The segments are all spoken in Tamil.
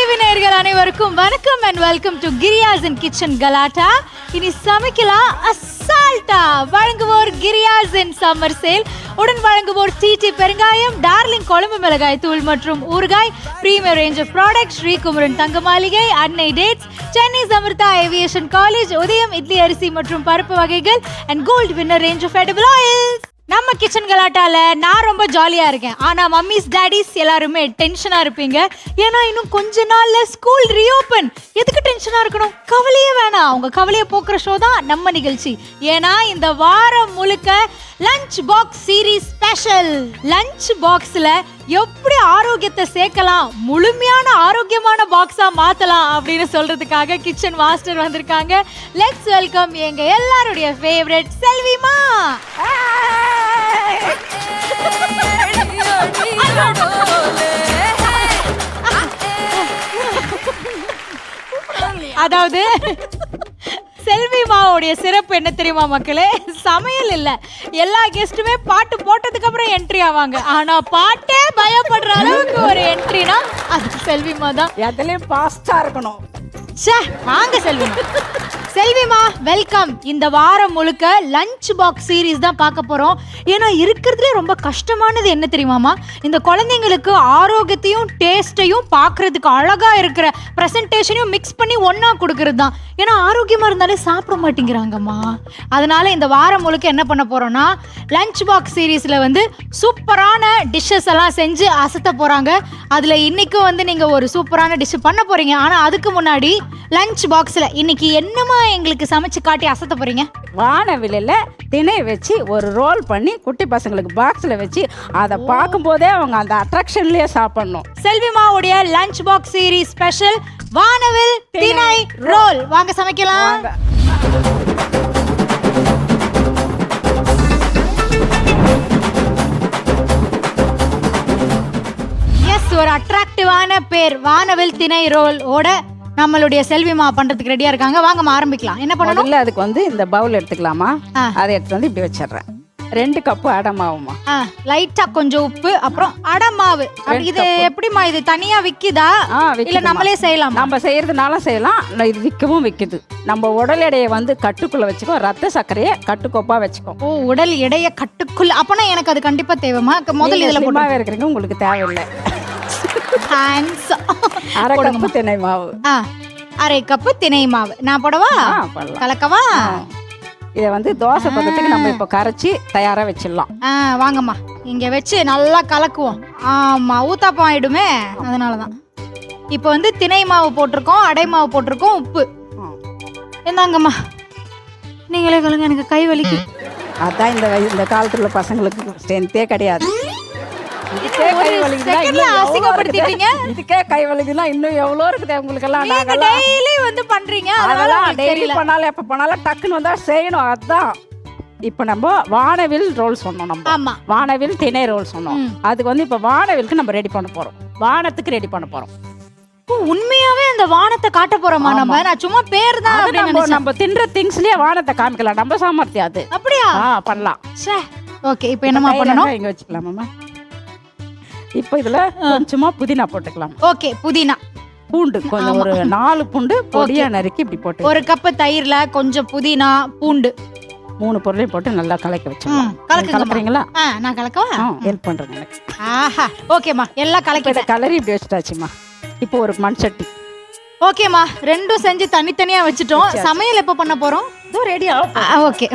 டிவி நேயர்கள் அனைவருக்கும் வணக்கம் and welcome to Kriya's in kitchen Galatta. இனி சமைக்கலாம் அசால்ட்டா. வழங்குவோர் கிரியாஸ் இன் சம்மர் சேல். உடன் வழங்குவோர் டிடி பெருங்காயம், டார்லிங் குழம்பு மிளகாய் தூள் மற்றும் ஊறுகாய், premier range of product, Srikumaran Thanga Maligai, Annai dates, Chennai Samartha aviation college, Udhayam idli அரிசி மற்றும் பருப்பு வகைகள் and gold winner range of edible oils. நம்ம கிச்சன் கலாட்டால நான் ரொம்ப ஜாலியா இருக்கேன். ஆனா மம்மிஸ் டாடிஸ் எல்லாருமே டென்ஷனா இருப்பீங்க. ஏன்னா இன்னும் கொஞ்ச நாள்ல ஸ்கூல் ரீஓபன். எதுக்கு டென்ஷனா இருக்கணும்? கவலையே வேணாம். உங்க கவலையை போக்குற ஷோ தான் நம்ம நிகழ்ச்சி. ஏன்னா இந்த வாரம் முழுக்க lunch box series special. Lunch பாக்ஸ்ல எப்படி ஆரோக்கியத்தை சேர்க்கலாம், முழுமையான ஆரோக்கியமான பாக்ஸா மாத்தலாம் அப்படின்னு சொல்றதுக்காக கிச்சன் மாஸ்டர் வந்திருக்காங்க. லெட்ஸ் வெல்கம் எங்க எல்லாருடைய ஃபேவரட் செல்விமா. அதாவது செல்விமாவுடைய சிறப்பு என்ன தெரியுமா மக்களே? சமையல் இல்ல, எல்லா கெஸ்ட்டுமே பாட்டு போட்டதுக்கு அப்புறம் என்ட்ரி ஆவாங்க. ஆனா பாட்டே பயப்படுற அளவுக்கு ஒரு என்ட்ரினா அது செல்விமா தான். எதுலயும் பாஸ்டா இருக்கணும். வாங்க செல்விமா. செல்விமா வெல்கம். இந்த வாரம் முழுக்க லஞ்ச் பாக்ஸ் சீரீஸ் தான் பார்க்க போறோம். ஏன்னா இருக்கிறதுலே ரொம்ப கஷ்டமானது என்ன தெரியுமாமா? இந்த குழந்தைங்களுக்கு ஆரோக்கியத்தையும் டேஸ்ட்டையும் பார்க்கறதுக்கு அழகா இருக்கிற ப்ரெசன்டேஷனையும் மிக்ஸ் பண்ணி ஒன்னா கொடுக்கறது தான். ஏன்னா ஆரோக்கியமா இருந்தாலே சாப்பிட மாட்டேங்கிறாங்கம்மா. அதனால இந்த வாரம் முழுக்க என்ன பண்ண போறோம்னா, லஞ்ச் பாக்ஸ் சீரீஸ்ல வந்து சூப்பரான டிஷ்ஷஸ் எல்லாம் செஞ்சு அசத்த போறாங்க. அதுல இன்னைக்கும் வந்து நீங்க ஒரு சூப்பரான டிஷ் பண்ண போறீங்க. ஆனா அதுக்கு முன்னாடி லஞ்ச் பாக்ஸ்ல இன்னைக்கு என்னமா எங்களுக்கு சமைச்சு காட்டி அசத்த போறீங்க? வானவில்ல திணை வச்சு ஒரு ரோல் பண்ணி குட்டி பசங்களுக்கு பாக்ஸ்ல வச்சு அதை பார்க்கும் போதே அவங்க அந்த அட்ராக்ஷன்லயே சாப்பிடணும். செல்விமாவுடைய லஞ்ச் பாக்ஸ் சீரீஸ் ஸ்பெஷல் வானவில் திணை ரோல். வாங்க சமைக்கலாம். எஸ், ஒரு அட்ராக்டிவான பேர் வானவில் திணை ரோல் ஓட நம்மளுடைய செல்விமா பண்றதுக்கு ரெடியா இருக்காங்க. வாங்கம்மா ஆரம்பிக்கலாம். என்ன பண்ணணும்? இல்ல, அதுக்கு வந்து இந்த பவுல் எடுத்துக்கலாமா? அதை எடுத்து வந்து இப்படி வச்சிடுறேன். 2 கப்பு அடை மாவுமா. லைட்டா கொஞ்சம் உப்பு, அப்புறம் அடை மாவு. இது எப்படிமா இது தனியா விக்குதா இல்ல நம்மளே செய்யலாம்? நம்ம செய்யறதுனால செய்யலாம், இது விற்கவும் விக்குது. நம்ம உடல் எடையை வந்து கட்டுக்குள்ள வச்சுக்கோ, ரத்த சர்க்கரையை கட்டுக்கோப்பா வச்சுக்கோ. ஓ, உடல் எடைய கட்டுக்குள்ள. அப்பனா எனக்கு அது கண்டிப்பா தேவைமா? முதல்ல இதுல போட்டு இருக்கிறீங்க, உங்களுக்கு தேவையில்லை. அரை கப்பு திணை மாவு. அரை கப்பு திணை மாவு நான் போடவா? கலக்கவா? இதை வந்து தோசை பக்கத்துக்கு நம்ம இப்போ கரைச்சி தயாரா வச்சிடலாம். வாங்கம்மா, இங்க வச்சு நல்லா கலக்குவோம். ஆமா, ஊத்தாப்பம் ஆயிடுமே, அதனாலதான். இப்போ வந்து திணை மாவு போட்டிருக்கோம், அடை மாவு போட்டிருக்கோம், உப்பு. என்னங்கம்மா நீங்களே கலங்க, எனக்கு கை வலிக்கு. அதான் இந்த காலத்துல பசங்களுக்கு ஸ்ட்ரென்த்தே கிடையாது. இதுக்கே கை வலிக்குதுன்னா இன்னும் எவ்வளோ இருக்குது உங்களுக்கு எல்லாம். டெய்லி வந்து பண்றீங்க, அதெல்லாம் டெய்லி பண்ணாலும் எப்ப பண்ணாலும் டக்குன்னு வந்தா செய்யணும். அதுதான் இப்ப நம்ம வானவில் ரோல் சொன்னோம். நம்ம வானவில் திணை ரோல் சொன்னோம். அதுக்கு வந்து இப்ப வானவிலுக்கு நம்ம ரெடி பண்ண போறோம். வானத்துக்கு ரெடி பண்ண போறோம். உண்மையாவே அந்த வானத்தை காட்ட போறோமா நம்ம? நான் சும்மா பேர் தான். நம்ம தின்ற திங்ஸ்லயே வானத்தை காமிக்கலாம். நம்ம சாமர்த்தியம் அது. அப்படியா? பண்ணலாம். ஓகே, இப்போ என்னமா பண்ணணும்? இங்க வச்சுக்கலாமா? இப்போ இதுல கொஞ்சமா புதினா போட்டுக்கலாம். ஓகே, புதினா, பூண்டு கொஞ்சம் ஒரு 4 பூண்டு பொடியா நறுக்கி இப்படி போட்டு, 1 கப் தயிர்ல கொஞ்சம் புதினா, பூண்டு 3 பொருளையும் போட்டு நல்லா கலக்க வச்சுக்கலாம். கலக்குறீங்களா? நான் கலக்கவா? ஹெல்ப் பண்றேன் எனக்கு. ஆஹா, ஓகேமா, எல்லாம் கலக்கி கலரி இப்படி வச்சுட்டாச்சுமா. இப்போ ஒரு மண் சட்டி. ஓகேமா, ரெண்டும் செஞ்சு தனித்தனியா வச்சுட்டோம். சமையல் எப்போ பண்ண போறோம்? இதோ ரெடியா. ஓகே,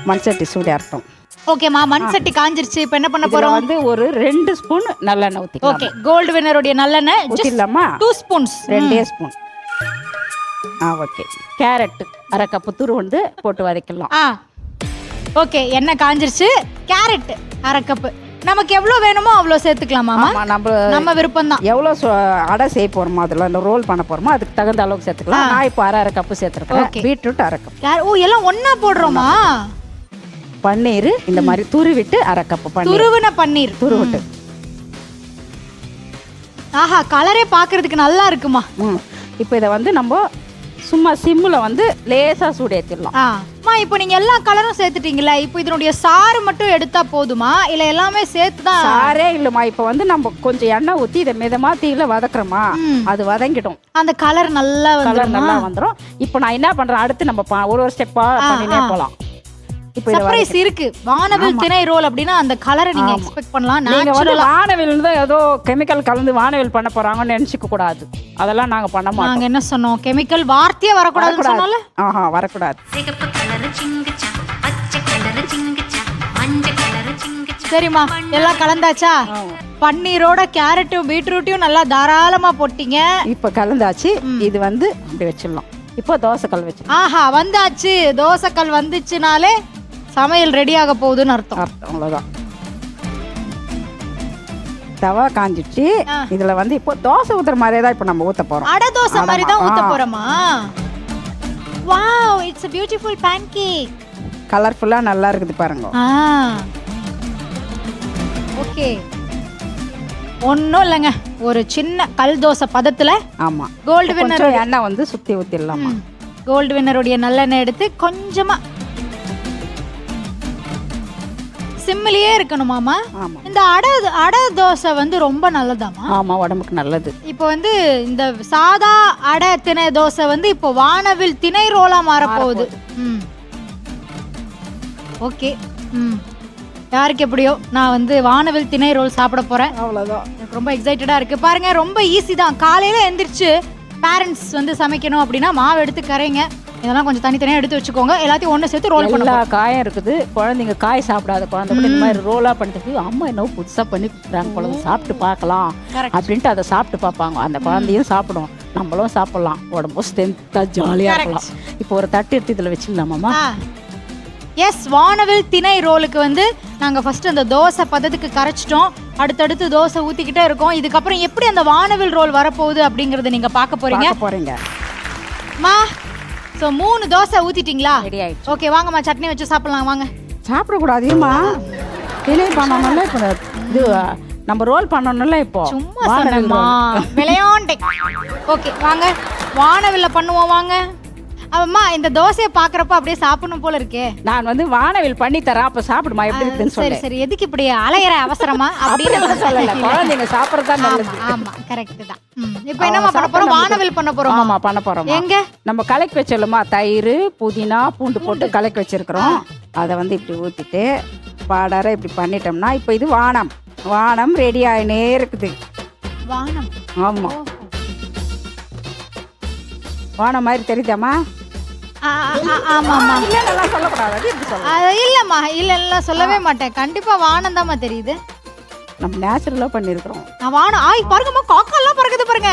மண் சட்டி சூடா இருக்கும். ஓகேமா, மண் சட்டி காஞ்சிருச்சு. இப்போ என்ன பண்ண போறோம்? வந்து ஒரு 2 ஸ்பூன் நல்லெண்ணெய் ஊத்திக்கலாம். ஓகே, கோல்ட் வின்னருடைய நல்லெண்ணெய் ஊத்திடலாமா? 2 ஸ்பூன்ஸ். 2 ஸ்பூன். ஓகே. கேரட் அரை கப்பு துருவண்டு போட்டு வதக்கலாம். ஓகே, எண்ணெய் காஞ்சிருச்சு. கேரட் அரை கப்பு. நமக்கு எவ்வளவு வேணுமோ அவ்வளவு சேர்த்துக்கலாமா? நம்ம விருப்பம் தான். எவ்வளவு அடை செய்ய போறோமோ, அதுல இந்த ரோல் பண்ண போறோமோ அதுக்கு தகுந்த அளவுக்கு சேர்த்துக்கலாம். நான் இப்போ அரை கப்பு சேர்த்துருக்கேன். பீட்ரூட் அரை கப். ஓ, எல்லாம் ஒண்ணா போடுறோமா? பன்னீர் இந்த மாதிரி துருவிட்டு அரை கப்பு பன்னீர். துருவின பன்னீர் துருவிட்டு. ஆஹா, கலரே பாக்குறதுக்கு நல்லா இருக்குமா? இப்போ இதை வந்து நம்ம சும்மா சிம்மில் வந்து லேசாக சூடு ஏற்றிடலாம். அம்மா இப்போ நீங்க எல்லா கலரும் சேர்த்துட்டீங்களா? இப்போ இதனுடைய சாறு மட்டும் எடுத்தா போதுமா இல்ல எல்லாமே சேர்த்து தான்? சாரே இல்லைம்மா. இப்போ வந்து நம்ம கொஞ்சம் எண்ணெய் ஊற்றி இதை மிதமாக தீயில வதக்குறோமா, அது வதங்கிடும். அந்த கலர் நல்லா வந்துடும். இப்போ நான் என்ன பண்றேன், அடுத்து நம்ம ஒரு ஸ்டெப்பா பண்ணினே போகலாம். இப்போ சர்ப்ரைஸ் இருக்கு. வானவில் திணை ரோல் அப்படின்னா அந்த கலரை நீங்க எக்ஸ்பெக்ட் பண்ணலாம். நீங்க வந்து வானவில் தான் ஏதோ கெமிக்கல் கலந்து வானவில் பண்ண போறாங்கன்னு நினைச்சுக்க கூடாது. அதெல்லாம் நாங்க பண்ண மாட்டோம். நாங்க என்ன சொன்னோம், கெமிக்கல் வார்த்தையே வரக்கூடாதுன்னு சொன்னோம்ல. வரக்கூடாது. சரிம்மா, எல்லாம் கலந்தாச்சா? பன்னீரோட கேரட்டும் பீட்ரூட்டையும் நல்லா தாராளமா போட்டீங்க. இப்ப கலந்தாச்சு. இது வந்து அப்படி வச்சிடலாம். இப்போ தோசைக்கல் வச்சு. வந்தாச்சு. தோசைக்கல் வந்துச்சுனாலே சமையல் ரெடி ஆக போகுதுன்னு அர்த்தம். அவ்வளோதான். தவா காஞ்சிச்சு. இதுல வந்து இப்போ தோசை ஊத்துற மாதிரியே தான் இப்போ நம்ம ஊத்த போறோம். அடை தோசை மாதிரி தான் ஊத்த போறோமா? Wow, it's a beautiful pancake. கலர்ஃபுல்லா நல்லா இருக்குது பாருங்க. ஓகே, ஒன்றும் இல்லைங்க, ஒரு சின்ன கல் தோசை பதத்துல. ஆமா, கோல்டு வின்னர் எண்ணெய் வந்து சுத்தி ஊத்திடலாமா. கோல்டு வின்னருடைய நல்லெண்ணெய் எடுத்து கொஞ்சமா சிம்மிலேயே இருக்கணுமாமா. இந்த அடை தோசை வந்து ரொம்ப நல்லதாமா? ஆமா, உடம்புக்கு நல்லது. இப்போ வந்து இந்த சாதா அடை திணை தோசை வந்து இப்போ வானவில் திணை ரோலா மாறப்போகுது. ஓகே, யாருக்கு எப்படியோ நான் வந்து வானவில் திணை ரோல் சாப்பிட போறேன். அவ்வளவுதான். எனக்கு ரொம்ப எக்ஸைட்டடா இருக்கு. பாருங்க, ரொம்ப ஈஸி தான். காலையில எந்திரிச்சு பேரண்ட்ஸ் வந்து சமைக்கணும் அப்படின்னா மாவு எடுத்து கரைங்க, இதெல்லாம் கொஞ்சம் தனித்தனியாக எடுத்து வச்சுக்கோங்க. எல்லாத்தையும் ஒன்று சேர்த்து ரோல் பண்ண. காயம் இருக்குது. குழந்தைங்க காய் சாப்பிடாத குழந்தை கூட இந்த மாதிரி ரோலாக பண்ணிட்டு அம்மா என்ன புதுசாக பண்ணி கொடுக்குறாங்க, குழந்தை சாப்பிட்டு பார்க்கலாம் அப்படின்ட்டு அதை சாப்பிட்டு பார்ப்பாங்க. அந்த குழந்தையும் சாப்பிடும், நம்மளும் சாப்பிடலாம், உடம்பு ஸ்ட்ரென்த்தாக ஜாலியாக இருக்கலாம். இப்போ ஒரு தட்டு எடுத்து இதில் வச்சிடலாமாம்மா? எஸ், வானவில் திணை ரோலுக்கு வந்து நாங்கள் ஃபர்ஸ்ட் அந்த தோசை பதத்துக்கு கரைச்சிட்டோம். அடுத்தடுத்து தோசை ஊற்றிக்கிட்டே இருக்கோம். இதுக்கப்புறம் எப்படி அந்த வானவில் ரோல் வரப்போகுது அப்படிங்கிறத நீங்கள் பார்க்க போறீங்க. மா, ஸோ 3 தோசை ஊற்றிட்டீங்களா? ரெடி ஆயிடுச்சு. ஓகே, வாங்கம்மா, சட்னி வச்சு சாப்பிடலாம். வாங்க. சாப்பிடக்கூடாதுமா, திணை பண்ணணும்ல. இப்போ இது நம்ம ரோல் பண்ணணும்ல. இப்போ சும்மா சொன்னேம்மா, விளையாண்டே. ஓகே, வாங்க வானவில்ல பண்ணுவோம். வாங்க. அம்மா, இந்த தோசையை பாக்குறப்ப அப்படியே சாப்பிடணும் போல இருக்கே. நான் வந்து வானவில் பண்ணி தரேன், அப்ப சாப்பிடுமா எப்படி இருக்குன்னு சொல்லு. சரி, எதுக்கு இப்படி அலையற அவசரமா அப்படின்னு சொல்லல. குழந்தைங்க சாப்பிடறதா நல்லது. ஆமா, கரெக்ட் தான். இப்போ என்னமா பண்ண போறோம்? வானவில் பண்ண போறோம். ஆமா, பண்ண போறோம். எங்க நம்ம கலக்கி வச்சிடலாமா? தயிர், புதினா, பூண்டு போட்டு கலக்கி வச்சிருக்கிறோம். அதை வந்து இப்படி ஊத்திட்டு பாடார இப்படி பண்ணிட்டோம்னா இப்போ இது வானம் ரெடி ஆயினே இருக்குது. வானம்? ஆமா, வானம் மாதிரி தெரியுதாமா? ஆமாம்மா. இல்ல சொல்லக்கூடாது. இல்லம்மா, இல்ல சொல்லவே மாட்டேன். கண்டிப்பா வானம் தான்மா தெரியுது. நம்ம நேச்சுரலா பண்ணிருக்கோம். வானம். பாருங்கம்மா, காக்கா எல்லாம் பறக்குது பாருங்க.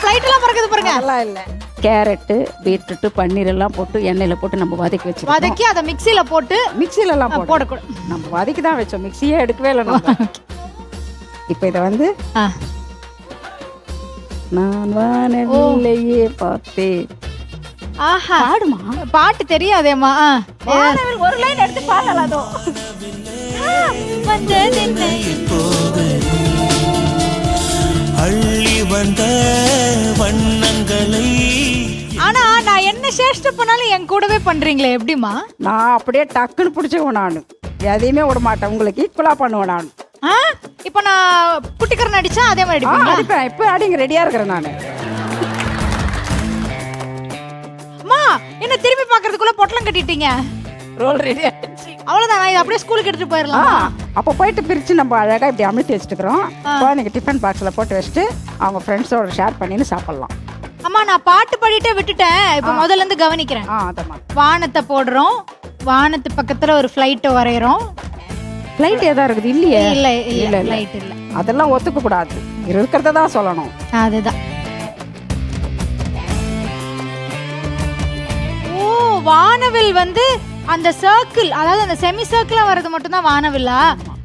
ஃளைட் எல்லாம் பறக்குது பாருங்க. அதெல்லாம் இல்ல. கேரட், பீட்ரூட், பன்னீர் எல்லாம் போட்டு எண்ணெயில போட்டு நம்ம வதக்கி வச்சிருக்கோம். வதக்கி அதை மிக்ஸில போட்டு மிக்ஸில எல்லாம் போடக்கூடாது. நம்ம வதக்கி தான் வச்சோம், மிக்ஸியே எடுக்கவே இல்லை நம்ம. இப்போ இதை வந்து நான் வானவில்லையே பார்த்தேன். ஆஹா, பாடுமா? பாட்டு தெரியாதேம்மா. வானவில் ஒரு லைன் எடுத்து பாடலாதோ. அள்ளி வந்த வண்ணங்களை. ஆனா நான் என்ன சேஷ்ட பண்ணாலும் என் கூடவே பண்றீங்களே, எப்படிமா? நான் அப்படியே டக்குன்னு பிடிச்சவன். நான் எதையுமே விட மாட்டேன், உங்களுக்கு ஈக்குவலா பண்ணுவேன் நான். இப்போ நான் குட்டிக்கரன் அடிச்சா அதே மாதிரி அடிப்பேன். இப்போ அடிங்க, ரெடியா இருக்கிறேன் நான். அம்மா, என்ன திரும்பி பார்க்கிறதுக்குள்ள பொட்டலம் கட்டிட்டீங்க. ரோல் ரெடி ஆயிடுச்சு. அவ்வளவுதான். நான் இதை அப்படியே ஸ்கூலுக்கு எடுத்துட்டு போயிடலாம். அப்போ போயிட்டு பிரிச்சு நம்ம அழகா இப்படி அமுத்தி வச்சுக்கிறோம். குழந்தைங்க டிஃபன் பாக்ஸ்ல போட்டு வச்சுட்டு அவங்க ஃப்ரெண்ட்ஸோட ஷேர் பண்ணின்னு சாப்பிடலாம். அம்மா, நான் பாட்டு பாடிட்டே விட்டுட்டேன். இப்போ முதல்ல இருந்து கவனிக்கிறேன். வானத்தை போடுறோம், வானத்து பக்கத்துல ஒரு ஃளைட் வரையறோம். ஃளைட் ஏதா இருக்குது? இல்லையே. இல்ல, ஃளைட் இல்ல. அதெல்லாம் ஒத்துக்க கூடாது, இருக்கிறத தான் சொல்லணும். அதுதான். ஓ, வானவில் வந்து அந்த சர்க்கிள், அதாவது அந்த செமி சர்க்கிளா வர்றது மட்டும் தான் வானவில்லா?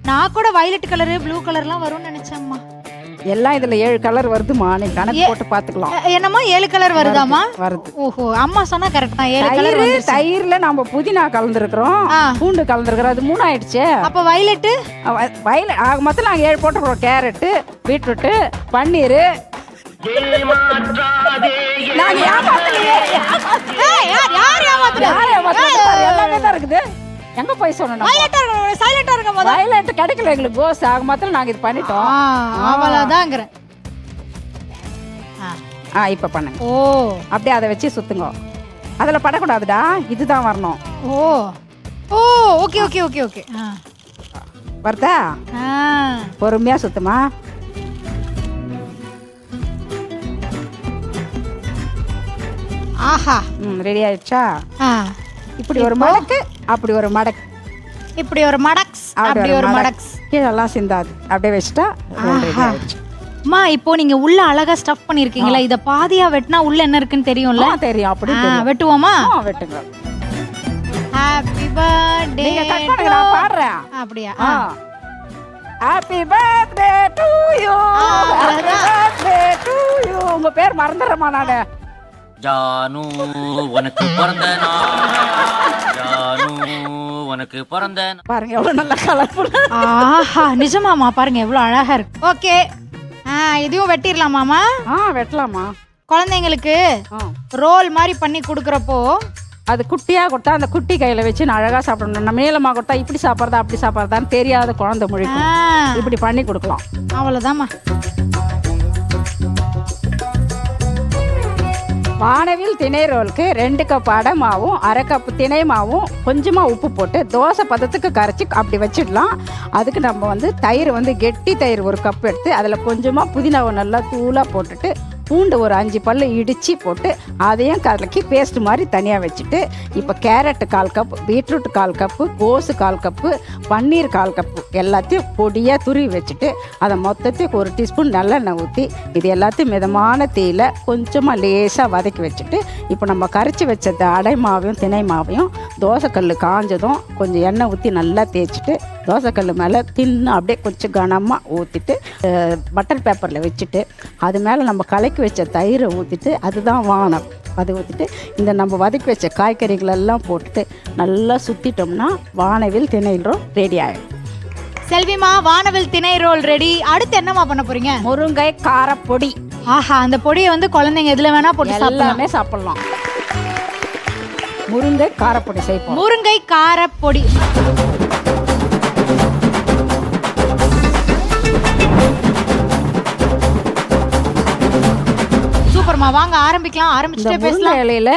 நான் கூட வயலட் கலர், ப்ளூ கலர்லாம் வரும்னு நினைச்சேம்மா. எல்லாம் இதுல 7 கலர் வருதுமா, நீ கணக்கு போட்டு பாத்துக்கலாம். என்னமா 7 கலர் வருதாமா? வருது. ஓஹோ, அம்மா சொன்னா கரெக்ட் தான். 7 கலர் வந்து. தயிர்ல நம்ம புதினா கலந்துருக்கிறோம், பூண்டு கலந்துருக்கிறோம், அது 3 ஆயிடுச்சு. அப்ப வயலட் மொத்தம் நாங்க 7 போட்டுக்கிறோம். கேரட், பீட்ரூட், பன்னீர், நாங்க ஏமாத்தலையே. யார் ஏமாத்துறா? யார் ஏமாத்துறது? எல்லாமே தான் இருக்குது. எங்க போய் சொல்லணும்? சைலண்டா இருங்க முதல்ல. வயலண்ட் கிடைக்கல எங்களுக்கு கோஸ் ஆக மாத்திரம் நாங்க இது பண்ணிட்டோம். அவ்வளவுதாங்கறேன். இப்ப பண்ணுங்க. ஓ அப்படியே அதை வச்சு சுத்துங்க. அதுல படக்கூடாதுடா, இதுதான் வரணும். ஓ ஓ ஓகே ஓகே ஓகே ஓகே. வருதா? பொறுமையா சுத்துமா. ஆஹா ரெடி ஆயிடுச்சா? இப்படி ஒரு மடக்கு, அப்படி ஒரு மடக்கு, இப்படி ஒரு மடக்ஸ், அப்படி ஒரு மடக்ஸ். கீழெல்லாம் சிந்தாது. அப்படியே வச்சுட்டா ரெடி ஆயிடுச்சு. அம்மா இப்போ நீங்க உள்ள அழகா ஸ்டஃப் பண்ணிருக்கீங்களா? இத பாதியா வெட்டினா உள்ள என்ன இருக்குன்னு தெரியும்ல? தெரியும். அப்படி தெரியும். வெட்டுவோமா? வெட்டுங்க. Happy birthday. நீங்க கட் பண்ணுங்க, நான் பாடுறேன். அப்படியே. Happy birthday to you. Happy birthday to you. உங்க பேர் மறந்துறமா நானு. ஜானு உனக்கு பிறந்த நாள், ஜானு உனக்கு பிறந்த நாள். பாருங்க எவ்வளவு நல்ல கலர்ஃபுல். ஆஹா நிஜமாமா, பாருங்க எவ்வளவு அழகா இருக்கு. ஓகே இதையும் வெட்டிடலாமாமா? வெட்டலாமா. குழந்தைங்களுக்கு ரோல் மாதிரி பண்ணி கொடுக்கறப்போ அது குட்டியா கொடுத்தா அந்த குட்டி கையில வச்சு நான் அழகா சாப்பிடணும். நம்ம மேலமா கொடுத்தா இப்படி சாப்பிட்றதா அப்படி சாப்பிட்றதான்னு தெரியாத குழந்தை மொழிக்கும். இப்படி பண்ணி கொடுக்கலாம். அவ்வளவுதாம்மா. வானவில் திணை ரோலுக்கு 2 கப் அடை மாவும் 1/2 கப் திணை மாவும் கொஞ்சமாக உப்பு போட்டு தோசை பதத்துக்கு கரைச்சி அப்படி வச்சிடலாம். அதுக்கு நம்ம வந்து தயிர் வந்து கெட்டி தயிர் 1 கப் எடுத்து அதில் கொஞ்சமாக புதினாவை நல்லா தூளாக போட்டுட்டு பூண்டு ஒரு 5 பல்லு இடித்து போட்டு அதையும் கலக்கி பேஸ்ட் மாதிரி தனியாக வச்சுட்டு இப்போ கேரட்டு 1/4 கப், பீட்ரூட் 1/4 கப்பு, கோஸு 1/4 கப்பு, பன்னீர் 1/4 கப்பு எல்லாத்தையும் பொடியாக துருவி வச்சுட்டு அதை மொத்தத்தையும் 1 டீஸ்பூன் நல்லெண்ணெய் ஊற்றி இது எல்லாத்தையும் மிதமான தீயில் கொஞ்சமாக லேசாக வதக்கி வச்சுட்டு இப்போ நம்ம கரைச்சி வச்ச அடை மாவையும் திணை மாவையும் தோசைக்கல் காஞ்சதும் கொஞ்சம் எண்ணெய் ஊற்றி நல்லா தேய்ச்சிட்டு தோசைக்கல் மேலே தின்னு அப்படியே கொஞ்சம் கனமாக ஊற்றிட்டு பட்டர் பேப்பரில் வச்சுட்டு அது மேலே நம்ம கலக்கி வச்ச தயிரை ஊற்றிட்டு அதுதான் வானம். அதை ஊற்றிட்டு இந்த நம்ம வதக்கி வச்ச காய்கறிகளெல்லாம் போட்டுட்டு நல்லா சுற்றிட்டோம்னா வானவில் திணை ரோல் ரெடி ஆகிடும். செல்விமா, வானவில் திணை ரோல் ரெடி. அடுத்து என்னமா பண்ண போறீங்க? முருங்கை காரப்பொடி. ஆஹா, அந்த பொடியை வந்து குழந்தைங்க எதுல வேணா போட்டு எல்லாமே சாப்பிடலாம். முருங்கை காரப்பொடி செய்வோம். முருங்கை காரப்பொடி. சூப்பர்மா, வாங்க ஆரம்பிக்கலாம். ஆரம்பிச்சுட்டே பேசலாம். இலையில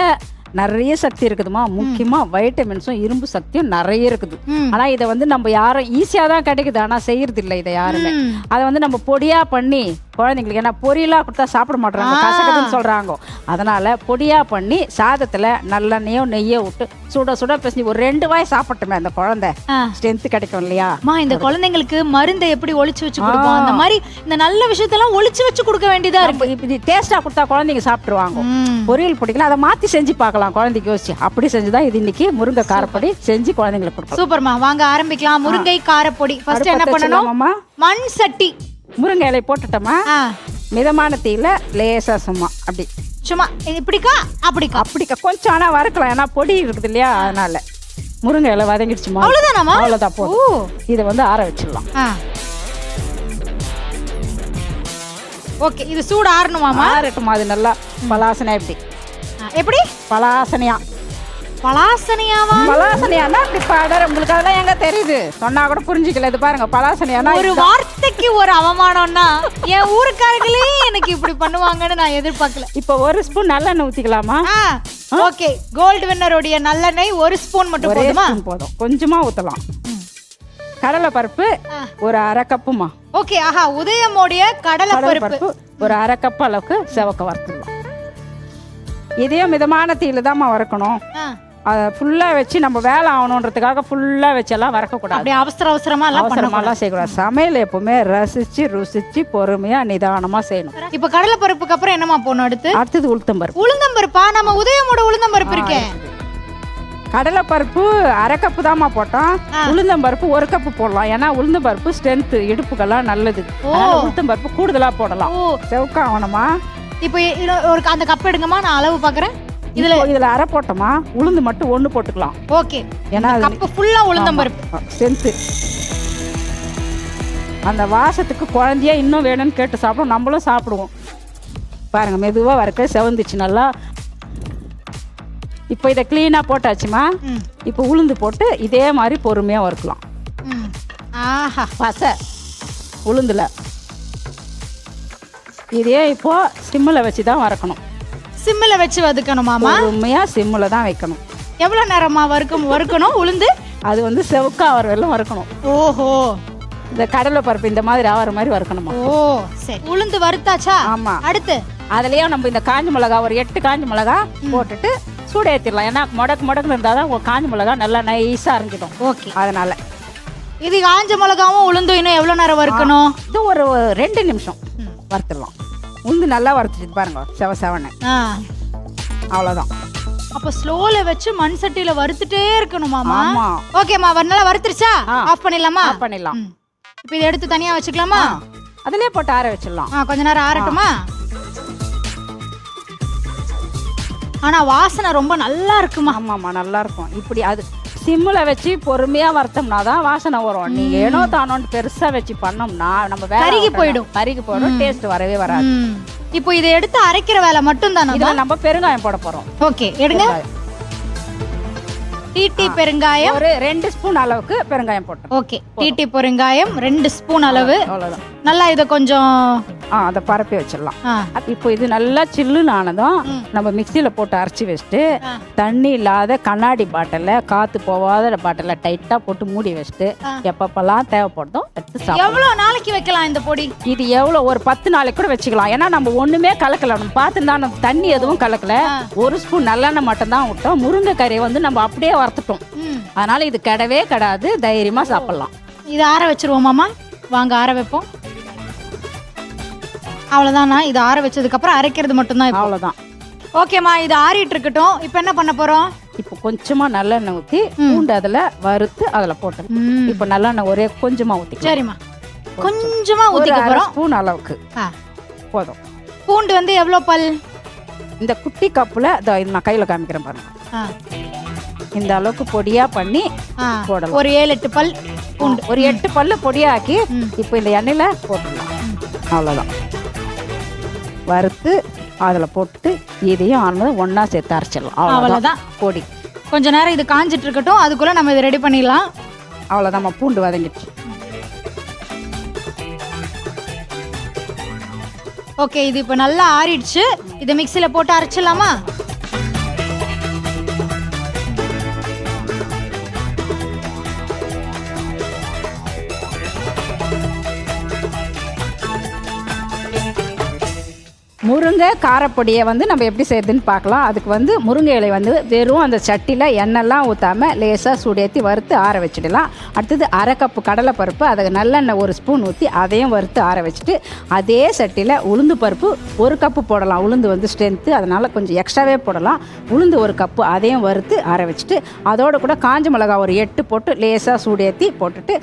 நிறைய சக்தி இருக்குதுமா. முக்கியமா வைட்டமின்ஸும் இரும்பு சக்தியும் நிறைய இருக்குது. ஆனா இதை வந்து நம்ம யாரும் ஈஸியா தான் கிடைக்குது, ஆனா செய்யறது இல்லை இதை யாருமே. அதை வந்து நம்ம பொடியா பண்ணி குழந்தைங்களுக்கு, ஏன்னா பொரியலா கொடுத்தா சாப்பிட மாட்டாங்க, கசக்குதுன்னு சொல்றாங்க. அதனால பொடியா பண்ணி சாதத்துல நல்லெண்ணெயோ நெய்யோ விட்டு சுட சுட பேசி ஒரு 2 வாய் சாப்பிட்டுமே அந்த குழந்தை ஸ்ட்ரென்த் கிடைக்கும் இல்லையா? இந்த குழந்தைங்களுக்கு மருந்தை எப்படி ஒளிச்சு வச்சு கொடுப்போம், அந்த மாதிரி இந்த நல்ல விஷயத்தெல்லாம் ஒளிச்சு வச்சு கொடுக்க வேண்டியதா இருக்கு. இப்படி டேஸ்டா கொடுத்தா குழந்தைங்க சாப்பிட்டுருவாங்க. பொரியல் பிடிக்கல, அதை மாத்தி செஞ்சு பார்க்கலாம் குழந்தைக்கு யோசிச்சு. அப்படி செஞ்சுதான் இது இன்னைக்கு முருங்கை காரப்பொடி செஞ்சு குழந்தைங்களுக்கு கொடுக்கலாம். சூப்பர்மா, வாங்க ஆரம்பிக்கலாம். முருங்கை காரப்பொடி. ஃபர்ஸ்ட் என்ன பண்ணணும்? மண் சட்டி. முருங்கை இலை போட்டுட்டோமா, மிதமான தீயில லேசா சும்மா அப்படி சும்மா இப்படிக்கா அப்படிக்கா அப்படிக்கா கொஞ்சம் ஆனா வறுக்கலாம், ஏன்னா பொடி இருக்குது இல்லையா? அதனால முருங்கை இலை வதங்கிடுச்சுமா. அவ்வளவுதானாமா? அவ்வளவுதான் போதும். இதை வந்து ஆற வச்சிடலாம். ஓகே, இது சூடு ஆறணுமாமா? ஆறட்டுமா. அது நல்லா பலாசனையா. எப்படி பலாசனையா? பலாசனையாவா? பலாசனையானா இப்படி பாடற. உங்களுக்கு அதெல்லாம் எங்க தெரியுது? சொன்னா கூட புரிஞ்சுக்கல. இது பாருங்க, பலாசனையானா ஒரு வார்த்தைக்கு ஒரு அவமானம்னா என் ஊருக்காரங்களே எனக்கு இப்படி பண்ணுவாங்கன்னு நான் எதிர்பார்க்கல. இப்போ 1 ஸ்பூன் நல்லெண்ணெய் ஊத்திக்கலாமா? ஓகே, கோல்டு வின்னருடைய நல்லெண்ணெய் 1 ஸ்பூன் மட்டும் போதுமா? போதும், கொஞ்சமா ஊத்தலாம். கடலை பருப்பு ஒரு 1/2 கப்புமா. ஓகே, ஆஹா, உதயமோடைய கடலை பருப்பு ஒரு 1/2 கப் அளவுக்கு செவக்க வறுத்துடலாம். இதையும் மிதமான தீயில தான்மா வறுக்கணும். அதை ஃபுல்லா வச்சு நம்ம வேலை ஆகணுன்றதுக்காக ஃபுல்லா வச்செல்லாம் வறுக்கக்கூடாது. அப்படியே அவசர அவசரமாலாம் செய்யக்கூடாது. சமையல் எப்பவுமே ரசிச்சு ருசிச்சு பொறுமையா நிதானமா செய்யணும். இப்ப கடலை பருப்புக்கு அப்புறம் என்னமா போகணும்? அடுத்தது உளுத்தம்பருப்பு. உளுந்தம்பருப்பா? நம்ம உதயமோட உளுந்தம்பருப்பு இருக்கே. கடலை பருப்பு 1/2 கப்பு தான்மா போட்டோம். உளுந்தம்பருப்பு 1 கப்பு போடலாம், ஏன்னா உளுந்தம்பருப்பு ஸ்ட்ரென்த் இடுப்புக்கெல்லாம் நல்லது. உளுத்தம்பருப்பு கூடுதலா போடலாம். செவக்க ஆகணுமா? இப்போ ஒரு அந்த கப் எடுங்கம்மா, நான் அளவு பாக்குறேன். இதுல அரை போட்டோமா, உளுந்து மட்டும் 1 போட்டுக்கலாம். ஓகே, ஏன்னா கப் ஃபுல்லா உளுந்தம்பருப்பு ஸ்ட்ரென்த். அந்த வாசத்துக்கு குழந்தையா இன்னும் வேணும்னு கேட்டு சாப்பிடும், நம்மளும் சாப்பிடுவோம். பாருங்க மெதுவாக வறுக்க செவந்துச்சு நல்லா. இப்போ இதை க்ளீனாக போட்டாச்சுமா. இப்போ உளுந்து போட்டு இதே மாதிரி பொறுமையாக வறுக்கலாம். ஆஹா பசை உளுந்துல இதே இப்போ சிம்மில் வச்சு தான் வறுக்கணும். சிம்மில் வச்சு வதக்கணுமாமா? பொறுமையாக சிம்மில் தான் வைக்கணும். எவ்வளோ நேரமா வறுக்கணும் உளுந்து? அது வந்து செவக்கா ஆகிற வெள்ளம் வறுக்கணும். ஓஹோ, இந்த கடலை பருப்பு இந்த மாதிரி ஆகிற மாதிரி வறுக்கணுமா? ஓ சரி. உளுந்து வறுத்தாச்சா? ஆமா. அடுத்து அதுலயே நம்ம இந்த காஞ்ச மிளகா ஒரு 8 காஞ்ச மிளகா போட்டுட்டு சூடு ஏற்றிடலாம். ஏன்னா முடக்கு இருந்தால் தான் காஞ்ச மிளகா நல்லா நைஸாக அரைஞ்சிடும். ஓகே. அதனால இது காஞ்ச மிளகாவும் உளுந்தும் இன்னும் எவ்வளோ நேரம் வறுக்கணும்? இது ஒரு 2 நிமிஷம் வறுத்துடலாம். உளுந்து நல்லா வறுத்துட்டு பாருங்க செவன்னு. அவ்வளோதான். அப்போ ஸ்லோல வச்சு மண் சட்டியில வறுத்துட்டே இருக்கணுமாமா? ஆமா. ஓகேமா, நல்லா வறுத்துருச்சா? ஆஃப் பண்ணிடலாமா? ஆஃப் பண்ணிடலாம். இப்போ இதை எடுத்து தனியா வச்சுக்கலாமா? அதுலயே போட்டு ஆற வச்சிடலாம். கொஞ்ச நேரம் ஆறட்டுமா? ஆனா வாசனை ரொம்ப நல்லா இருக்குமா? ஆமாம்மா, நல்லா இருக்கும். இப்படி அது சிம்மில் வச்சு பொறுமையாக வறுத்தோம்னா தான் வாசனை வரும். நீங்கள் ஏனோ தானோன்னு பெருசாக வச்சு பண்ணோம்னா நம்ம கருகி போயிடும். டேஸ்ட் வரவே வராது. இப்போ இதை எடுத்து அரைக்கிற வேலை மட்டும் தானே? இதில் நம்ம பெருங்காயம் போட போகிறோம். ஓகே, எடுங்க. டீ பெருங்காயம் ஒரு 2 ஸ்பூன் அளவுக்கு பெருங்காயம் போட்டோம். ஓகே, டீ பெருங்காயம் 2 ஸ்பூன் அளவு. அவ்வளோதான். நல்லா இதை கொஞ்சம் அதை பரப்பி வச்சிடலாம். இப்போ இது நல்லா சில்லுன்னு ஆனதும் நம்ம மிக்சியில் போட்டு அரைச்சி வச்சுட்டு தண்ணி இல்லாத கண்ணாடி பாட்டில் காற்று போகாத பாட்டில் டைட்டாக போட்டு மூடி வச்சுட்டு எப்பப்பெல்லாம் தேவைப்படுதோ எடுத்து சாப்பிடலாம். எவ்வளோ நாளைக்கு வைக்கலாம் இந்த பொடி? இது எவ்வளோ ஒரு 10 நாளைக்கு கூட வச்சுக்கலாம். ஏன்னா நம்ம ஒன்றுமே கலக்கல, நம்ம பார்த்துருந்தா நம்ம தண்ணி எதுவும் கலக்கல. 1 ஸ்பூன் நல்லெண்ணெய் மட்டும்தான் விட்டோம். முருங்கைக்கறியை வந்து நம்ம அப்படியே வறுத்துட்டோம். அதனால இது கெடவே கெடாது, தைரியமாக சாப்பிடலாம். இதை ஆற வச்சிருவோமாமா? வாங்க ஆற வைப்போம். அவ்வளோதானா? இது ஆற வச்சதுக்கு அப்புறம் அரைக்கிறது மட்டும்தான். அவ்வளோதான். ஓகேம்மா, இது ஆறிட்டு இருக்கட்டும். இப்போ என்ன பண்ண போறோம்? இப்போ கொஞ்சமா நல்லெண்ணெய் ஊற்றி பூண்டு அதில் வறுத்து அதில் போட்டு இப்போ நல்லெண்ணெய் ஒரே கொஞ்சமா ஊற்றி. சரிம்மா, கொஞ்சமா ஊற்றிக்க போறோம். ஸ்பூன் அளவுக்கு போதும். பூண்டு வந்து எவ்வளோ பல்? இந்த குட்டி கப்பில் நான் கையில் காமிக்கிறேன் பாருங்க. இந்த அளவுக்கு பொடியா பண்ணி போடலாம். ஒரு 7-8 பல் பூண்டு, ஒரு 8 பல்லு பொடியாக்கி இப்போ இந்த எண்ணெயில போட்டுடலாம். அவ்வளோதான். வறுத்து அதில் போட்டு இதையும் ஆனது ஒன்றா சேர்த்து அரைச்சிடலாம். அவ்வளோதான் பொடி. கொஞ்ச நேரம் இது காஞ்சிட்டு இருக்கட்டும், அதுக்குள்ள நம்ம இதை ரெடி பண்ணிடலாம். அவ்வளோதான், பூண்டு வதங்கிடுச்சு. ஓகே, இது இப்போ நல்லா ஆறிடுச்சு. இதை மிக்சியில் போட்டு அரைச்சிடலாமா? முருங்கை காரப்பொடியை வந்து நம்ம எப்படி செய்யுதுன்னு பார்க்கலாம். அதுக்கு வந்து முருங்கை இலை வந்து வெறும் அந்த சட்டியில் எண்ணெய்லாம் ஊற்றாமல் லேசாக சூடேற்றி வறுத்து ஆற வச்சிடலாம். அடுத்தது 1/2 கப்பு கடலைப்பருப்பு, அதுக்கு நல்லெண்ணெய் 1 ஸ்பூன் ஊற்றி அதையும் வறுத்து ஆற வச்சுட்டு அதே சட்டியில் உளுந்து பருப்பு 1 கப்பு போடலாம். உளுந்து வந்து ஸ்ட்ரென்த்து, அதனால் கொஞ்சம் எக்ஸ்ட்ராவே போடலாம். உளுந்து 1 கப்பு அதையும் வறுத்து ஆற வச்சுட்டு அதோட கூட காஞ்ச மிளகா ஒரு 8 போட்டு லேசாக சூடேற்றி போட்டுட்டு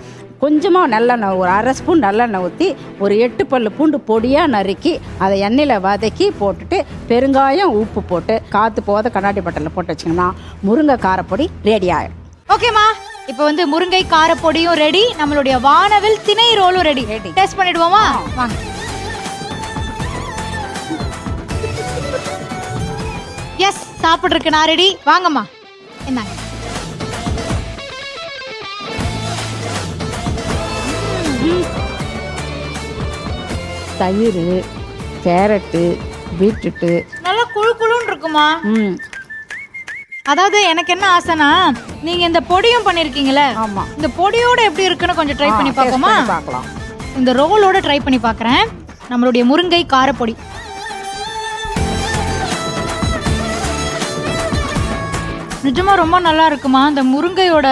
கொஞ்சமாக நல்லெண்ணெய் ஒரு 1/2 ஸ்பூன் நல்லெண்ணெய் ஊற்றி ஒரு 8 பல்லு பூண்டு பொடியாக நறுக்கி அதை எண்ணெயில் வதக்கி போட்டுட்டு பெருங்காயம் உப்பு போட்டு காற்று போகாத கண்ணாடி பட்டலில் போட்டு வச்சிங்கன்னா முருங்கை காரப்பொடி ரெடி ஆகிடும். ஓகேம்மா, இப்போ வந்து முருங்கை காரப்பொடியும் ரெடி, நம்மளுடைய வானவில் திணை ரோலும் ரெடி. டேஸ்ட் பண்ணிடுவோமா? வாங்க. எஸ், சாப்பிட்றதுக்கு நான் ரெடி. வாங்கம்மா, என்னங்க. தயிர், கேரட்டு, பீட்ரூட்டு நல்லா குழு குழுன்னு இருக்குமா? அதாவது எனக்கு என்ன ஆசைனா, நீங்க இந்த பொடியும் பண்ணிருக்கீங்களே, ஆமா, இந்த பொடியோட எப்படி இருக்குன்னு கொஞ்சம் ட்ரை பண்ணி பார்ப்போமா? பார்க்கலாம். இந்த ரோலோட ட்ரை பண்ணி பார்க்குறேன். நம்மளுடைய முருங்கை காரப்பொடி நிஜமா ரொம்ப நல்லா இருக்குமா? இந்த முருங்கையோட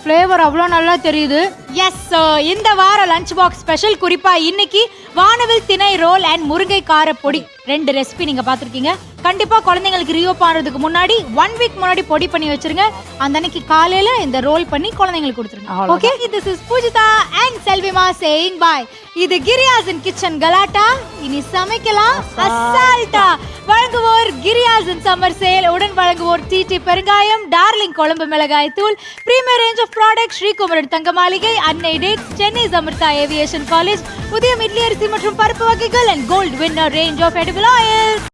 ஃப்ளேவர் அவ்வளோ நல்லா தெரியுது. எஸ், இந்த வார லஞ்ச் பாக்ஸ் ஸ்பெஷல் குறிப்பாக இன்னைக்கு வானவில் திணை ரோல் அண்ட் முருங்கை காரப்பொடி 2 ரெசிபி நீங்கள் பார்த்துருக்கீங்க. கண்டிப்பா குழந்தைங்களுக்கு ரீஓப் ஆனதுக்கு முன்னாடி 1 வீக் முன்னாடி பொடி பண்ணி வச்சிருங்க. அந்த அன்னைக்கு காலையில இந்த ரோல் பண்ணி குழந்தைங்களுக்கு கொடுத்துருங்க. Okay, this is Poojitha and Selvima saying bye. இது கிரியாஸின் கிச்சன் கலாட்டா. இனி சமைக்கலாம் அசால்ட்டா. வழங்குவோர் கிரியாஸின் சம்மர் சேல். உடன் வழங்குவோர் டிடி பெருங்காயம், டார்லிங் குழம்பு மிளகாய் தூள், premier range of product, Srikumaran Thanga Maligai, Annai dates, Chennai Samartha aviation college, புதிய இட்லி அரிசி மற்றும் பருப்பு வகைகள், and gold winner range of edible oils.